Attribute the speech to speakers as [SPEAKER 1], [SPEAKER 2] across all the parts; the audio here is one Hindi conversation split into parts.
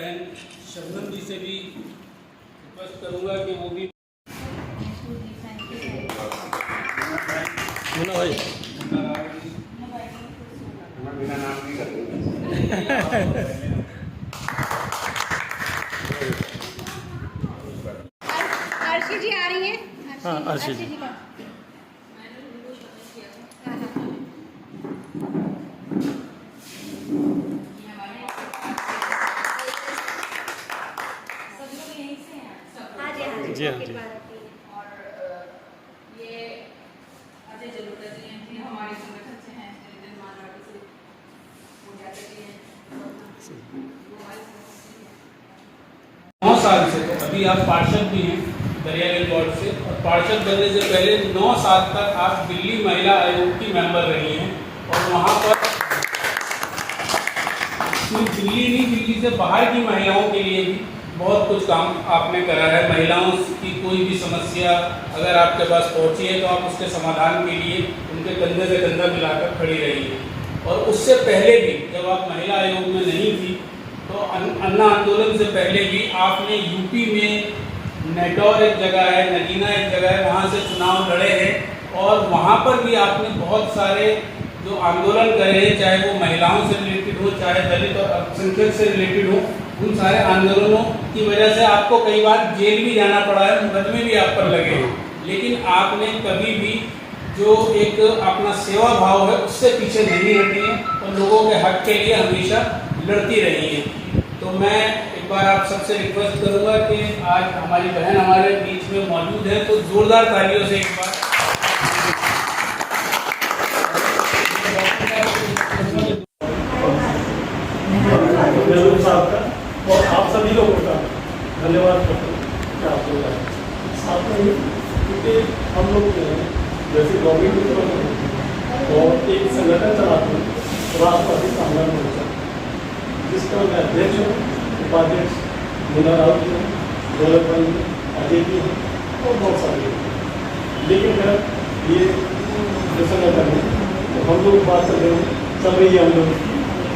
[SPEAKER 1] बहन शबनम जी से भी रिक्वेस्ट करूँगा कि वो भी
[SPEAKER 2] भाई
[SPEAKER 1] बिना नाम नहीं करते।
[SPEAKER 3] अर्शी जी आ रही हैं।
[SPEAKER 2] हाँ, अर्शी जी।
[SPEAKER 3] जी का
[SPEAKER 2] जी हाँ जी।
[SPEAKER 4] और ये अजय जलोटा जी हैं, ये हमारे संगठन से हैं, हरिजन मारवाड़ी से वो जाते भी हैं, वो हमारे संगठन से हैं।
[SPEAKER 1] 9 साल से, तो अभी आप पार्षद भी हैं दरियागंज वार्ड से, और पार्षद बनने से पहले 9 साल तक आप दिल्ली महिला आयोग की मेंबर रही हैं, और वहाँ पर सिर्फ दिल्ली नहीं, दिल्ली से बाहर की महिलाओं के लिए भी बहुत कुछ काम आपने करा है। महिलाओं की कोई भी समस्या अगर आपके पास पहुंची है तो आप उसके समाधान के लिए उनके कंधे से कंधा मिलाकर खड़ी रही है। और उससे पहले भी जब आप महिला आयोग में नहीं थी तो अन्ना आंदोलन से पहले भी आपने यूपी में नेटौर एक जगह है, नगीना एक जगह है, वहाँ से चुनाव लड़े हैं, और वहाँ पर भी आपने बहुत सारे जो आंदोलन करे हैं, चाहे वो महिलाओं से रिलेटेड हो, चाहे दलित और अल्पसंख्यक से रिलेटेड हो, उन सारे आंदोलनों की वजह से आपको कई बार जेल भी जाना पड़ा है, मुकदमे भी आप पर लगे हैं, लेकिन आपने कभी भी जो एक अपना सेवा भाव है उससे पीछे नहीं हटी है और लोगों के हक के लिए हमेशा लड़ती रही है। तो मैं एक बार आप सबसे रिक्वेस्ट करूंगा कि आज हमारी बहन हमारे बीच में मौजूद है, तो जोरदार तालियों से एक बार
[SPEAKER 5] साहब का और आप सभी लोगों का धन्यवाद करते हैं आप लोग साथ में, क्योंकि हम लोग जो है जैसे गवर्नमेंट और एक संगठन चलाते हैं राष्ट्रवादी संघर्ष मोर्चा, जिसका मैं अध्यक्ष हूँ, उपाध्यक्ष मुन्ना राव जी हैं, दौलत भाई अजय जी हैं और बहुत सारे। लेकिन अगर ये जो संगठन है तो हम लोग बात कर रहे हैं, चल रही है हम लोग की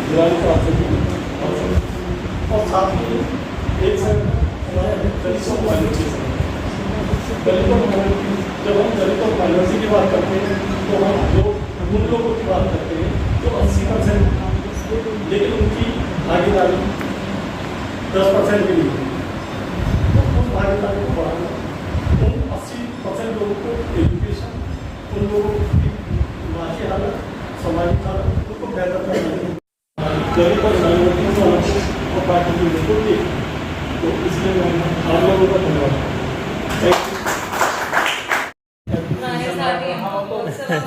[SPEAKER 5] जिलानी साहब से और साथ ही एक दलितों माइनॉरिटी, जब हम दलितों माइनॉरिटी की बात करते हैं तो हम लोग उन लोगों की बात करते हैं जो 80%, लेकिन उनकी भागीदारी 10% के लिए, तो उन भागीदारी को बढ़ाना, उन 80% लोगों को एजुकेशन, उन लोगों की माशी हालत, सामाजिक हालत, उनको बेहतर करना दलित और माइनॉरिटी और पार्टी की बिल्कुल थी। तो इसलिए मैं आप लोगों का धन्यवाद।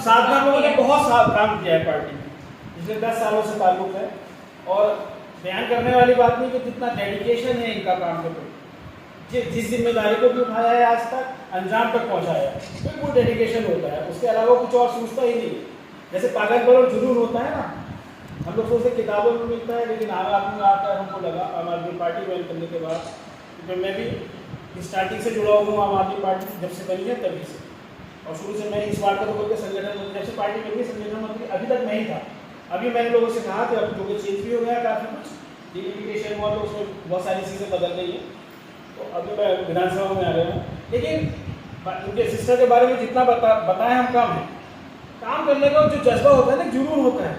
[SPEAKER 6] साधना लोगों ने बहुत काम किया है पार्टी में, पिछले 10 सालों से ताल्लुक है, और बयान करने वाली बात नहीं कि कितना डेडिकेशन है इनका काम के प्रति, जिस जिम्मेदारी को भी उठाया है आज तक अंजाम तक पहुंचाया है, बिल्कुल डेडिकेशन होता है, उसके अलावा कुछ और सोचता ही नहीं। जैसे पागल और जुनून होता है ना, हम लोग सोचते किताबों में मिलता है, लेकिन आम आदमी में आकर हमको लगा आम आदमी पार्टी ज्वाइन करने के बाद, क्योंकि मैं भी स्टार्टिंग से जुड़ा हूँ आम आदमी पार्टी जब से बनी है तभी से, और शुरू से मैं इस बात का तो बोल के संगठन मंत्री, जब से पार्टी बनी है संगठन मंत्री अभी तक नहीं था। अभी मैंने लोगों से कहा कि अब जो चेंज भी हो गया काफ़ी कुछ, डिलिमिटेशन हुआ तो उसमें बहुत सारी चीज़ें बदल गई हैं, तो अभी मैं विधानसभा में आ रहा हूँ। लेकिन उनके सिस्टर के बारे में जितना बताएं हम कम है, काम करने का जो जज्बा होता है ना, जुनून होता है,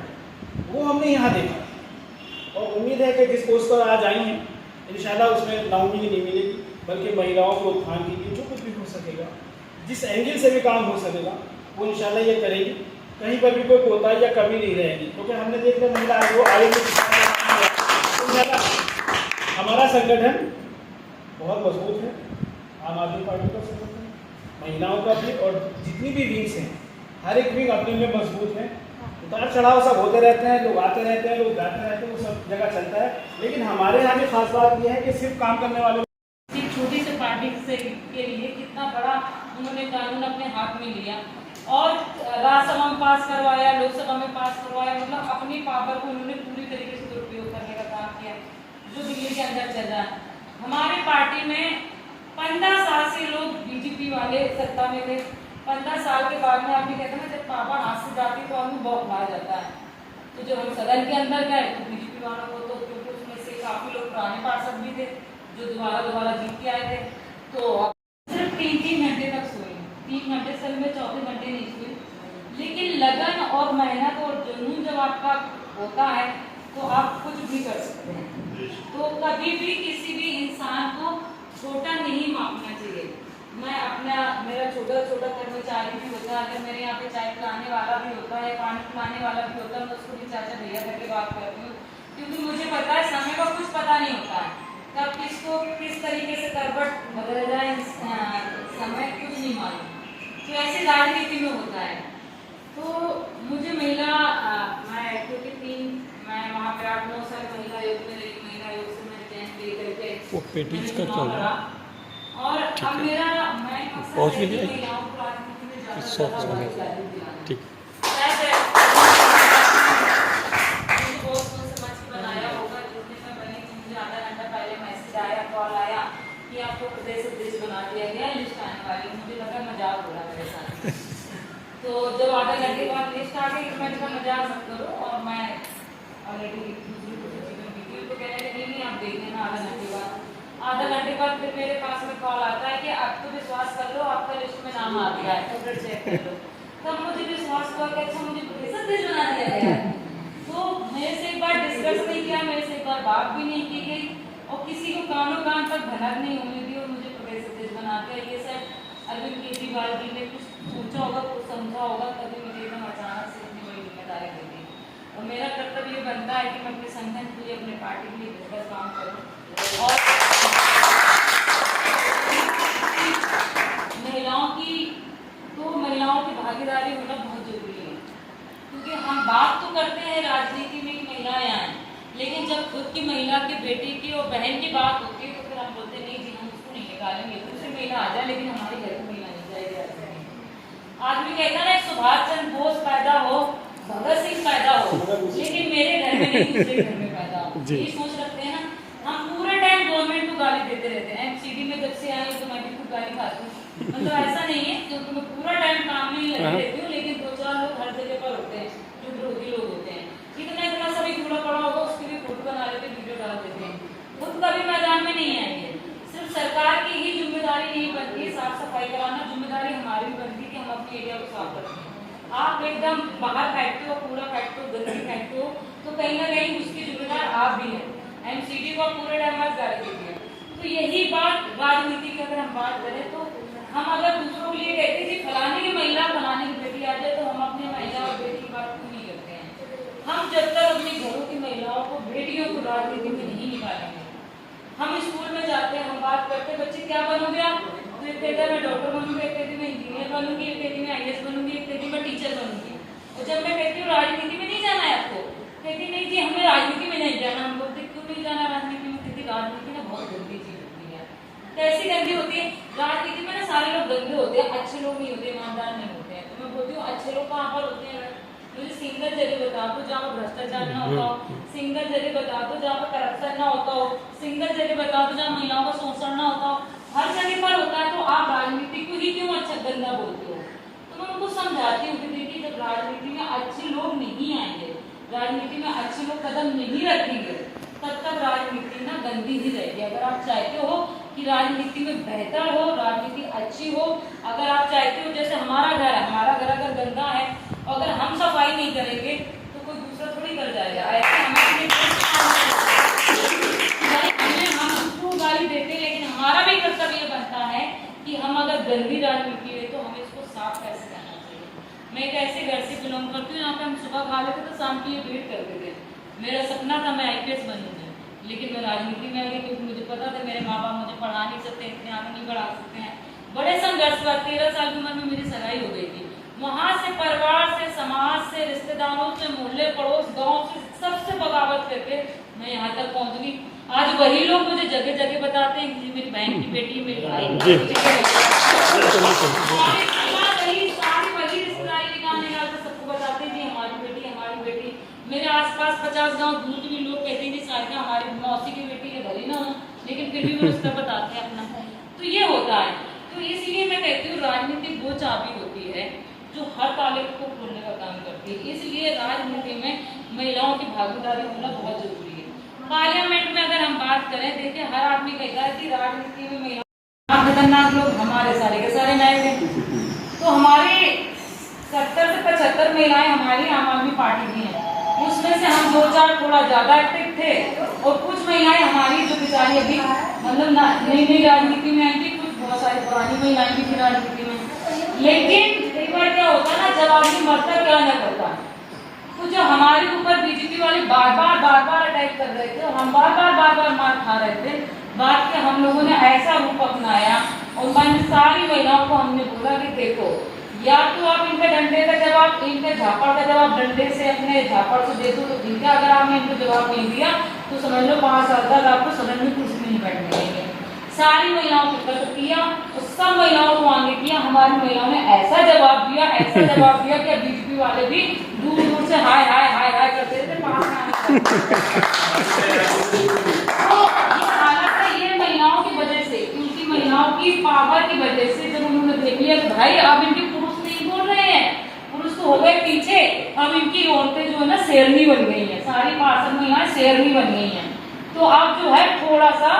[SPEAKER 6] वो हमने यहाँ देखा, और उम्मीद है कि जिस पोस्ट पर आज आई हैं इंशाल्लाह उसमें नाउमीदी नहीं मिलेगी, बल्कि महिलाओं को उत्थान के लिए जो कुछ भी हो सकेगा, जिस एंगल से भी काम हो सकेगा, वो इंशाल्लाह ये करेगी। कहीं पर भी कोई कोताही या कमी नहीं रहेगी, क्योंकि हमने देख लिया महिला आयोग में हमारा संगठन बहुत मजबूत है, आम आदमी पार्टी का संगठन, महिलाओं का भी, और जितनी भी विंग्स हैं हर एक विंग अपने में मजबूत है। उतार चढ़ाव सब होते रहते हैं, लोग आते रहते हैं, लोग जाते रहते हैं, वो सब जगह चलता है, लेकिन हमारे यहाँ की खास बात यह है कि सिर्फ काम करने वाले
[SPEAKER 4] छोटी सी पार्टी से के लिए कितना बड़ा उन्होंने कानून अपने हाथ में लिया और राज्यसभा में पास करवाया, लोकसभा में पास करवाया, मतलब अपनी पावर को उन्होंने पूरी तरीके से दुरुपयोग करने का काम किया, जो दिल्ली के अंदर चल रहा है। हमारी पार्टी में 15 साल से लोग बीजेपी वाले सत्ता में थे, 15 साल के बाद में आप भी कहते हैं ना, जब पापा हाथ से जाती है तो आदमी बहुत मार जाता है। तो जब हम सदन के अंदर गए तो बीजेपी वालों को तो क्योंकि उसमें से काफ़ी लोग पुराने पार्षद भी थे जो दोबारा जीत के आए थे। तो सिर्फ 3 घंटे तक सोई, 3 घंटे से मैं 24 घंटे नहीं सोई, लेकिन लगन और मेहनत और जुनून जब आपका होता है तो आप कुछ भी कर सकते हैं। तो कभी भी किसी भी इंसान को छोटा नहीं मापना चाहिए। मेरा छोटा कर्मचारी भी होता है, अगर मेरे यहाँ पे चाय पिलाने वाला भी होता है, पानी पिलाने वाला भी होता है, मैं उसको भी चाचा भैया करके बात करती हूँ, क्योंकि मुझे पता है समय का कुछ पता नहीं होता है, कब किसको किस तरीके से करवट बदल जाए, समय कुछ नहीं मालूम। तो ऐसे राजनीति में होता है। तो मुझे मैं वहाँ पे 8-9 साल महिला आयोग में रही, महिला आयोग से मैं चयन करके
[SPEAKER 2] वो पेटीज का चल रहा है।
[SPEAKER 4] और अब मेरा मैं
[SPEAKER 2] पहुँच भी नहीं
[SPEAKER 4] महिलाओं को राजनीति में ज़्यादा
[SPEAKER 2] ठीक
[SPEAKER 4] मुझे बहुत सोच समझ के बनाया होगा, जिसमें मैं बनी थी, मुझे आधा घंटा पहले मैसेज आया, कॉल आया कि आपको प्रदेश अध्यक्ष बना दिया गया, लिस्ट आने वाली। मुझे लगा मजाक हो रहा मेरे साथ। तो जब आधा घंटे के बाद लिस्ट आ गई, मैंने कहा मजाक मत करो, और मैं ऑलरेडी दूसरी तो कहने लगी नहीं आप देख लेना आधा घंटे बाद फिर मेरे पास में कॉल आता है कि अब तो विश्वास कर लो, आपका लिस्ट में नाम आ गया है, तो फिर चेक कर लो। तब मुझे विश्वास हुआ कि अच्छा मुझे प्रदेश अध्यक्ष बना दिया गया है। तो मेरे से एक बार डिस्कस नहीं किया, मेरे से एक बार बात भी नहीं की गई, और किसी को कानों कान तक भनक नहीं होने दी, और मुझे प्रदेश अध्यक्ष बना दिया। ये सब अरविंद केजरीवाल जी ने कुछ सोचा होगा, कुछ समझा होगा, तभी मुझे एकदम अचानक से इतनी बड़ी जिम्मेदारी दे दी। और मेरा कर्तव्य ये बनता है कि मैं अपने संगठन के लिए, अपने पार्टी के लिए बेहतर काम करूँ। और महिलाओं की भागीदारी होना बहुत जरूरी है, क्योंकि हम बात तो करते हैं राजनीति में कि महिलाएं आए, लेकिन जब खुद की महिला की बेटी की और बहन की बात होती है तो फिर हम बोलते नहीं जी हम उसको नहीं निकालेंगे, दूसरी महिला आ जाए लेकिन हमारे घर में महिला नहीं जाएगी। आदमी कहता है सुभाष चंद्र बोस पैदा हो, भगत सिंह पैदा हो, लेकिन मेरे घर में नहीं दूसरे घर में पैदा हो, ये सोच रखते हैं ना। हम पूरे टाइम गवर्नमेंट को गाली देते रहते हैं। एमसीडी में जब से आई तो मैं भी खूब गाली खाती हूँ, मतलब ऐसा नहीं है क्योंकि मैं पूरा टाइम काम में ही लगी रहती हूँ, लेकिन 2-4 लोग हर जगह पर होते हैं जो विरोधी लोग होते हैं। इतना सभी कूड़ा पड़ा होगा उसकी भी फोटो बना लेते, वीडियो डाल देते हैं, खुद कभी मैदान में नहीं आएंगे। सिर्फ सरकार की ही जिम्मेदारी नहीं बनती साफ सफाई कराना, जिम्मेदारी हमारी भी बनती है कि हम अपने एरिया को साफ रखें। आप एकदम बाहर फेंकते हो, कूड़ा फेंकते हो, गंदगी फेंकते हो, तो कहीं ना कहीं उसकी जिम्मेदार आप भी हैं। एमसीडी को पूरे टाइम गाली देती है। तो यही बात राजनीति की अगर हम बात करें तो हम अगर दूसरों के लिए कहते हैं फलाने की महिला फलाने की बेटी आ जाए, तो हम अपनी महिला और बेटी की बात क्यों नहीं करते हैं। हम जब तक अपने घरों की महिलाओं को, बेटियों को राजनीति में नहीं निकालेंगे। हम स्कूल में जाते हैं, हम बात करते हैं बच्चे क्या बनोगे आप, तो एक कहता है मैं डॉक्टर बनूंगी, एक कहती मैं इंजीनियर बनूंगी, एक कहती मैं IAS बनूंगी, एक कहती मैं टीचर बनूंगी। और जब मैं कहती हूँ राजनीति में नहीं जाना है आपको, कहती नहीं जी हमें राजनीति में नहीं जाना। हम बोलते क्यों नहीं जाना राजनीति में, कहती राजनीति ना बहुत गंदी चीज होती है। कैसी गंदी होती है राजनीति में ना, सारे लोग गंदे होते हैं, अच्छे लोग नहीं होते, ईमानदार नहीं होते हैं। तो मैं बोलती हूँ अच्छे लोग कहाँ पर होते हैं, मुझे सिंगल जगह बता दो जहाँ पर भ्रष्टाचार ना होता हो, सिंगल जगह बता दो जहाँ पर करप्शन ना होता हो, सिंगल जगह बता दो जहाँ महिलाओं का शोषण ना होता हो। हर जगह पर होता है, तो आप राजनीति को ही क्यों अच्छा गंदा बोलते हो। तो मैं उनको समझाती हूँ कि देखिए जब राजनीति में अच्छे लोग नहीं आएंगे, राजनीति में अच्छे लोग कदम नहीं रखेंगे, तब तक राजनीति ना गंदी ही रहेगी। अगर आप चाहते हो कि राजनीति में बेहतर हो, राजनीति अच्छी हो, अगर आप चाहते हो जैसे हमारा घर है, हमारा घर अगर गंदा है, अगर हम सफाई नहीं करेंगे तो कोई दूसरा थोड़ी कर जाएगा। ऐसे हम उसको गाली देते, लेकिन हमारा भी कर्तव्य बनता है कि हम अगर गंदी राजनीति है तो हमें इसको साफ कैसे करना चाहिए। मैं एक ऐसे घर से बिलोंग करती हूँ, यहाँ पे हम सुबह खा लेते तो शाम की ये वेट करते थे। मेरा सपना था मैं IPS बनूंगी, लेकिन मैं राजनीति में आ गई क्योंकि मुझे पता था मेरे माँ बाप मुझे पढ़ा नहीं सकते, इतने आगे नहीं बढ़ा सकते हैं। बड़े संघर्ष पर 13 साल की उम्र में मेरी सगाई हो गई थी। वहाँ से परिवार से, समाज से, रिश्तेदारों से, मोहल्ले पड़ोस, गाँव से, सबसे बगावत करके मैं यहाँ तक पहुँच गई। आज वही लोग मुझे जगह जगह बताते हैं कि मेरी बहन की बेटी, मेरी भाई की बेटी, वही रिश्तेदारी निकालते सबको बताते हैं जी हमारी बेटी, हमारी बेटी। मेरे आसपास 50 गांव दूर भी लोग कहते हैं कि सारिका हमारी मौसी की बेटी है, भले ना हो, लेकिन फिर भी वो रिश्ता बताते हैं अपना। तो ये होता है। तो इसीलिए मैं कहती हूँ राजनीति वो चाबी होती है जो हर ताले को खोलने का काम करती है। इसलिए राजनीति में महिलाओं की भागीदारी होना बहुत जरूरी है। पार्लियामेंट में अगर हम बात करें, देखिए हर आदमी कहता है कि राजनीति में महिला खतरनाक लोग हमारे सारे के सारे नए थे। तो हमारी 70 से 75 महिलाएं हमारी आम आदमी पार्टी की हैं। उसमें से हम 2-4 थोड़ा ज्यादा एक्टिव थे और कुछ महिलाएं हमारी जो बेचारी अभी मतलब नई नई राजनीति में आई थी, कुछ बहुत सारी पुरानी महिलाएं भी थी राजनीति में। लेकिन कई बार क्या होता है ना, जब आदमी मरता क्या न करता, तो जो हमारे ऊपर बीजेपी वाले बार बार अटैक कर रहे थे और हम बार बार मार खा रहे थे, बात के हम लोगों ने ऐसा रूप अपनाया और मैंने सारी महिलाओं को हमने बोला कि देखो, या तो आप इनके डंडे का जवाब, इनके झापड़ का जवाब डंडे से अपने झापड़ से दे दो तो ठीक है, अगर आपने इनको जवाब नहीं दिया तो समझ लो 5 साल तक आपको समझ में कुछ भी नहीं बैठने देंगे। सारी महिलाओं को एकत्र किया और सब महिलाओं को आगे किया। हमारी महिलाओं ने ऐसा जवाब दिया कि बीजेपी वाले भी दूर दूर से हाय हाय हाय हाय करते थे, पास में आने तो ये हालत है, ये महिलाओं की वजह से, क्योंकि महिलाओं की पावर की वजह से जब उन्होंने देख लिया भाई अब इनके पुरुष नहीं बोल रहे हैं, पुरुष तो हो गए पीछे, अब इनकी औरतें जो है ना शेरनी बन गई है, सारी पार्षद महिलाएं शेरनी बन गई हैं। तो अब जो है थोड़ा सा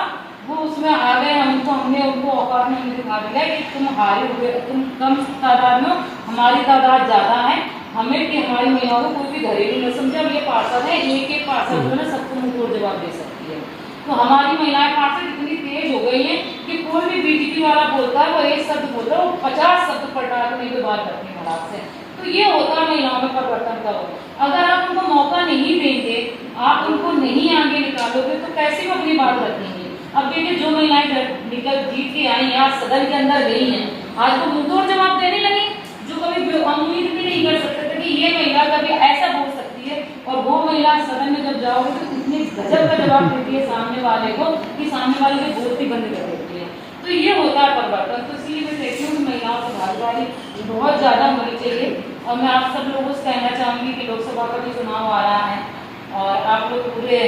[SPEAKER 4] वो उसमें आ गए, हमने उनको औकात में दिखा दिया कि तुम हारे हुए, तुम कम तादाद में, हमारी तादाद ज्यादा है, हमें कि हमारी महिलाओं को कोई भी घरेलू न समझे। अब ये पार्षद है, एक पार्षद जो है ना सबको मुंह जवाब दे सकती है। तो हमारी महिलाएं पार्षद इतनी तेज हो गई हैं कि कोई भी बीजेपी वाला बोलता है वो एक शब्द बोलता है, वो 50 शब्द पलटा के नहीं बात करती है मजाक से। तो ये होता है महिलाओं में परिवर्तन का हो। अगर आप उनको मौका नहीं देंगे, आप उनको नहीं आगे निकालोगे तो कैसे वो अपनी बात रखेंगे। अब देखिए जो महिलाएं निकल जीत के आई आज सदन के अंदर गई हैं, आज वो मुंहतोड़ जवाब देने लगी, जो कभी उम्मीद भी नहीं कर सकते थे कि ये महिला कभी ऐसा बोल सकती है। और वो महिला सदन में जब जाओगे तो इतने गजब का जवाब देती है सामने वाले को कि सामने वाले की बोलती बंद कर देती है। तो ये होता है परिवर्तन। तो इसलिए मैं कहती हूँ कि महिलाओं की भागीदारी बहुत ज्यादा होनी चाहिए। और मैं आप सब लोगों से कहना चाहूंगी कि लोकसभा का भी चुनाव आ रहा है और आप लोग पूरे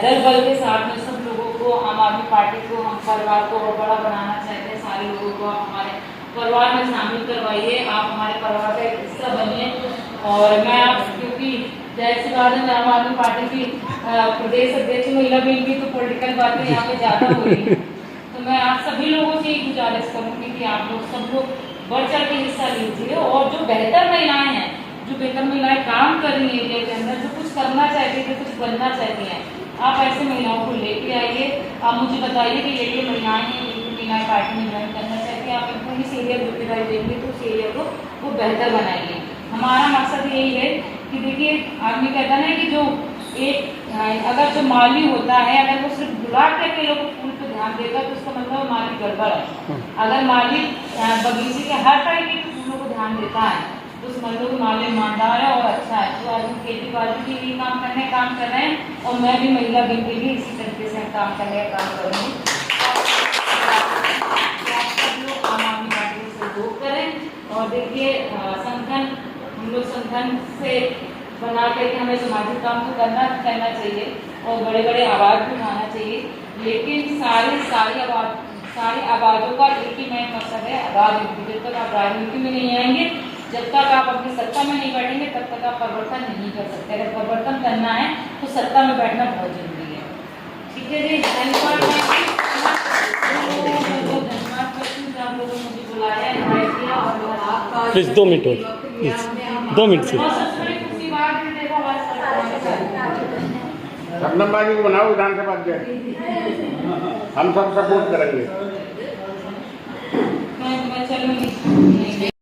[SPEAKER 4] दल बल के साथ में सब लोगों को, आम आदमी पार्टी को, हम परिवार को और बड़ा बनाना चाहते हैं। सारे लोगों को आप हमारे परिवार में शामिल करवाइए, आप हमारे परिवार का एक हिस्सा बनिए। और मैं आप, क्योंकि जैसे बात है आम आदमी पार्टी की प्रदेश अध्यक्ष महिला भी इनकी तो पॉलिटिकल बातें यहाँ पे ज़्यादा हो रही है, तो मैं आप सभी लोगों से ही गुजारिश करूँगी कि आप लोग सब लोग बढ़ चढ़ के हिस्सा लीजिए। और जो बेहतर महिलाएँ हैं, जो बेहतर महिलाएं काम कर रही है एरिया के अंदर, जो कुछ करना चाहती है, कुछ बनना चाहती हैं, आप ऐसे महिलाओं को लेके आइए। आप मुझे बताइए कि ये महिलाएं हैं, महिलाएं पार्टी में ज्वाइन करना चाहती हैं, आप इनको इस एरिया जुटेदारी देंगे तो उस एरिया को वो बेहतर बनाएंगे। हमारा मकसद यही है कि देखिए आदमी कहता है ना कि जो एक अगर जो माली होता है, अगर वो सिर्फ गुलाब के पेड़ों को फूल पर ध्यान देगा तो उसका मतलब माली गड़बड़ है। अगर माली बगीचे के हर तरह के फूलों को ध्यान देता है तो उस मतलब माली ईमानदार है और अच्छा है। तो आज हम खेती बाड़ी के लिए काम कर रहे हैं और मैं भी महिला बिल के लिए इसी तरीके से काम करने का काम करूँगी। सब लोग आम आदमी पार्टी से सहयोग करें और देखिए संगठन, हम लोग संगठन से बना करके हमें सामाजिक काम तो करना चाहिए और बड़े बड़े आवाज़ भी उठाना चाहिए, लेकिन सारी आवाज़ों का एक ही मेन मकसद है राजनीति। जब तक आप राजनीति में नहीं आएंगे, जब तक आप अपनी सत्ता में नहीं बैठेंगे, तब तक आप परिवर्तन नहीं कर सकते। अगर परिवर्तन करना है तो सत्ता में बैठना बहुत जरूरी है। ठीक है जी, धन्यवाद। धन्यवाद करती हूँ आप लोगों ने मुझे बुलाया, इन्वाइट किया और
[SPEAKER 2] प्लीज 2 मिनट और प्लीज 2 मिनट से
[SPEAKER 7] शबनमबाजी को बनाओ विधानसभा अध्यक्ष, हम सब सपोर्ट करेंगे।
[SPEAKER 4] मैं चलूंगी।